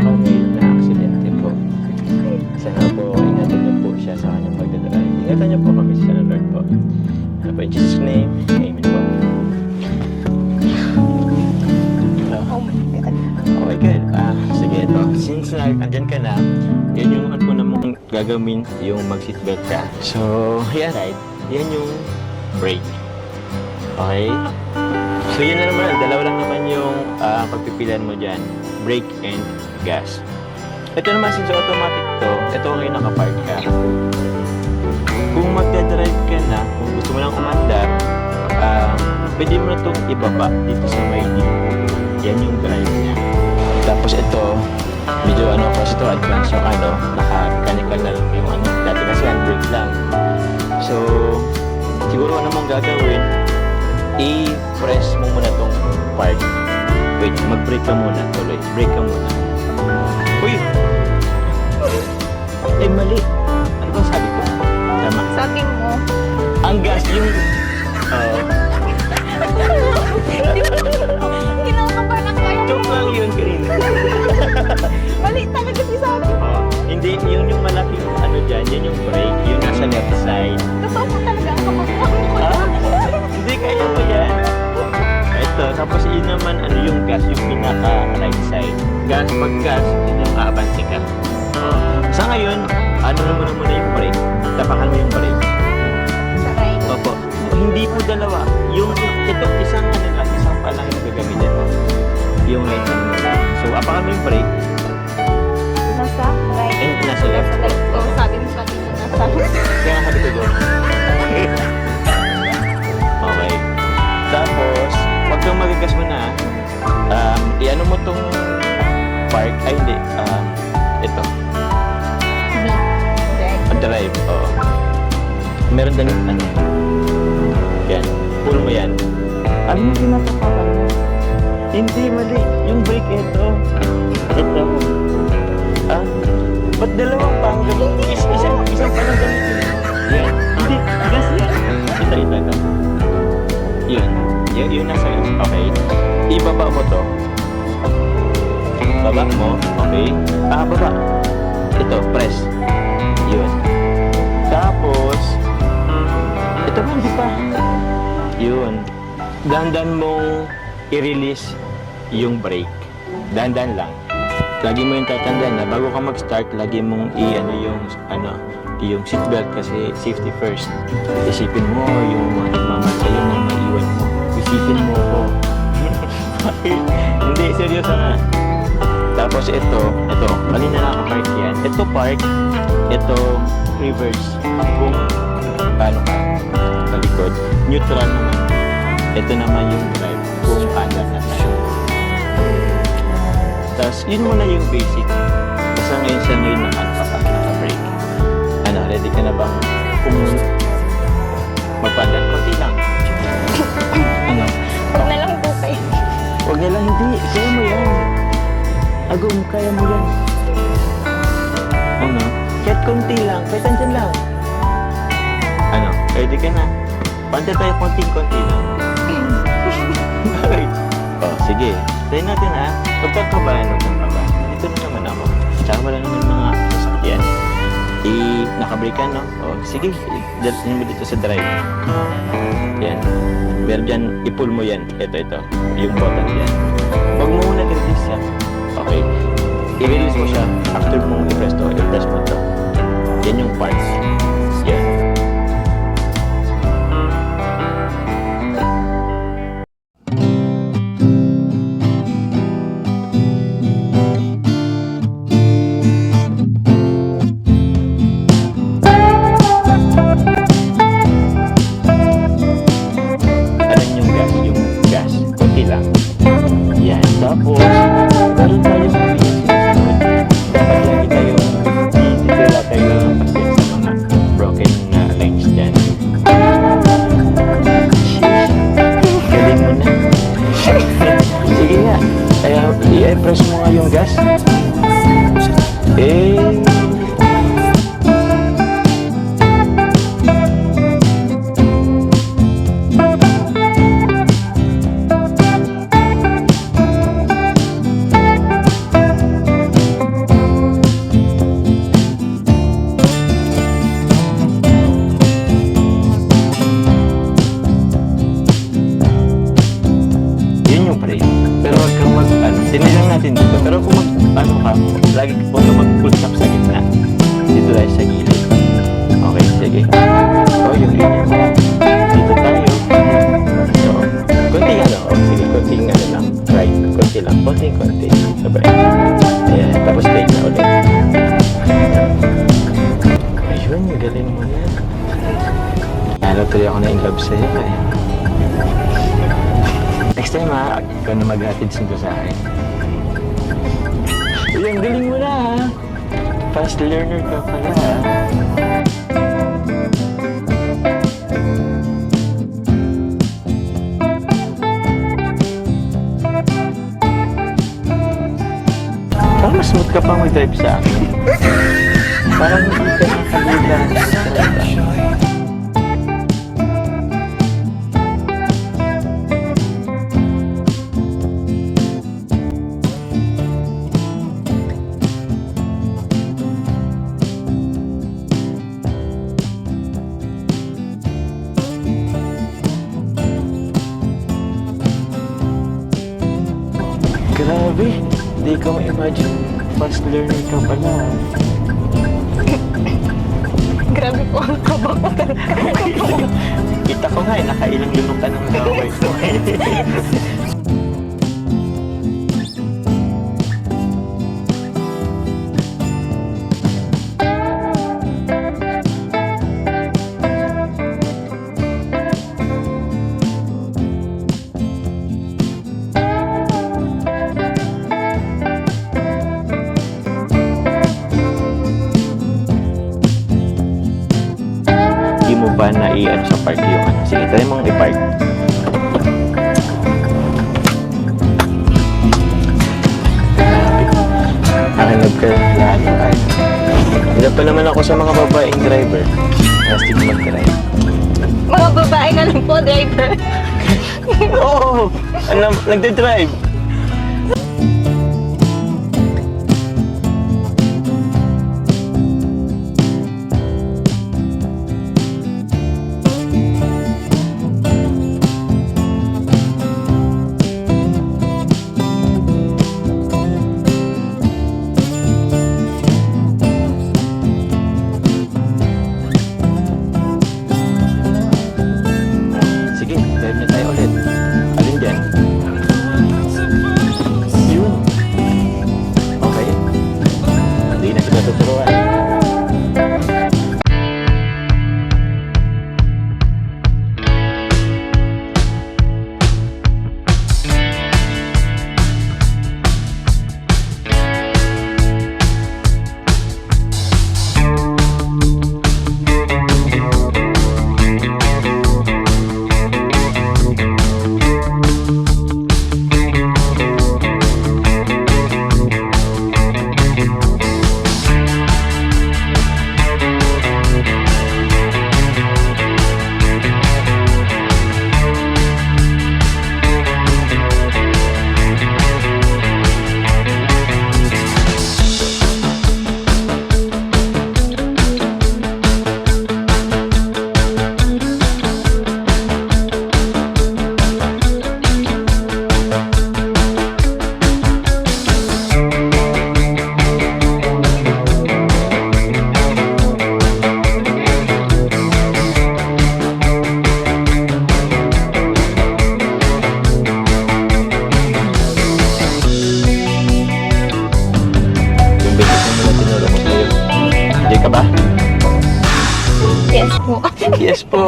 mukhang may na-aksidente po. Sana po, ingatan niyo po siya sa kanyang pagdadrive. Ingatan niyo po kami sa Lord po. Ano po, in Jesus' name, amen po. Oh my God. Okay, good. Sige, ito. Since andyan ka na, yan yung ano po namang gagawin, yung mag-seatbelt ka. So, yan. Yan yung brake. Okay? So, yun na naman. Dalawa lang naman yung pagpipilian mo dyan. Brake and gas. Ito naman, since automatic to, ito ngayon nakapark ka. Kung magdadrive ka na, kung gusto mo lang umandar, pwede mo na itong ibaba dito sa may dito. Yan yung drive niya. Tapos ito, medyo kasi ito advance yung naka-mechanical na lang yung dati kasi handbrake lang. So, siguro ano mong gagawin, i-press mo muna tong park. Wait, mag-brake ka muna tuloy. Brake ka muna. Uy! Eh, mali. Ano bang sabi ko? Tama. Sabi mo. Ang gas yung... Kinakabahan kayo. Joke lang yun kanina. Mali talaga si sabi mo. Hindi, yun yung malaking dyan, yan yung brake. Yun nasa left side. Totoo mo talaga ang kapagpapang mo. Hindi, kaya mo yan. Ito, tapos yun naman, yung gas, yung pinaka-right side. Gas, pag-gas, yun yung aabante ka. Sa ngayon, muna yung brake. Tapakan mo yung brake. Sa right. Opo. Hindi po dalawa. Ito, isang pa lang yung gagamitin mo. Yung right hand mo lang. So, apakan mo yung brake. Nasa right. And nasa left. Nasa left. Oh, sabi mo kanina nasa Kaya nga sabi ko doon. Okay. Tapos, wag kang magagas mo na. I-ano mo tong park. Ay, hindi. Ito. Drive. Oo. Meron din yan. Pull mo yan. Ano yung pinatatapan mo? Hindi, mali. Yung brake ito. Ito. Ba't dalawang pang gamitin? Isang pa lang gamitin. Yan. Hindi, gas yan. Ito. Yun. Yun nasa gas. Okay. Ibaba mo to. Baba mo. Okay. Baba. Ito, press. Yun. Tapos, ito ba, hindi pa? Yun. Dandan mong i-release yung brake. Dandan lang. Lagi mo yung tatandaan na bago ka mag-start, lagi mong yung seatbelt kasi safety first. Isipin mo yung mga nagmamatay, yung mga maiwan mo. Isipin mo ko. Hindi, seryoso na. Tapos ito, kanina nakapark yan. Ito park, ito reverse. Kung paano ka, talikod. Neutral naman. Ito naman yung drive kung paano na tayo. Tapos yun muna yung basic. Basta ngayon sa ngayon naka-brake. Ready ka na bang kung magpandan? Konti lang. Huwag na lang po kayo. Huwag na lang, hindi. Kaya mo yan. Agum, kaya mo yan. Kahit konti lang. Kahit andyan lang. Ready ka na. Pantay tayo konting-konti lang. Okay. Sige. Try natin Huwag kang kabahan. Ito na naman ako. Tsaka wala naman mga sasakyan. Nakabrake ka, no? Sige. Dalhin mo dito sa drive. Yan. Meron dyan, i-pull mo yan. Ito. Yung button yan. Huwag mo muna i-release yan. Okay. I-release mo siya. After mong i-press mo to. Yan yung parts. Yan. Tapos, meron tayong dapat lagi tayong didila tayo ng pasyan sa mga broken lines dyan. Galing mo na. Sige nga. I-press mo nga yung gas. tuloy ako na in love sa'yo eh. Next time ha, ikaw na maghatid sundo sa akin. Uy, ang galing mo na ha. Fast learner ka pala ha. Parang mas smooth ka pang mag-drive sa akin. Parang hindi ka nakalila. Grabe, hindi ko ma-imagine fast learner ka pala. Grabe po ang kaba ko talaga. Kita ko nga eh, nakailang lunok ka ng gaway ko eh. Hindi mo ba na-i-ano sa park yung ano? Sige, tayo mong i-park. Grabe. Nakalab ka lalo ay. Hindi pa naman ako sa mga babaeng driver. Plastic mag-drive. Mga babae nga lang po, driver. Oo! Alam, nagde-drive. Sige, drive na tayo ulit. Alin dyan? Yun. Okay. Hindi na kita tuturuan. Yung basic na muna tinuro ko sa'yo. Hindi ka ba? Yes po. Yes po.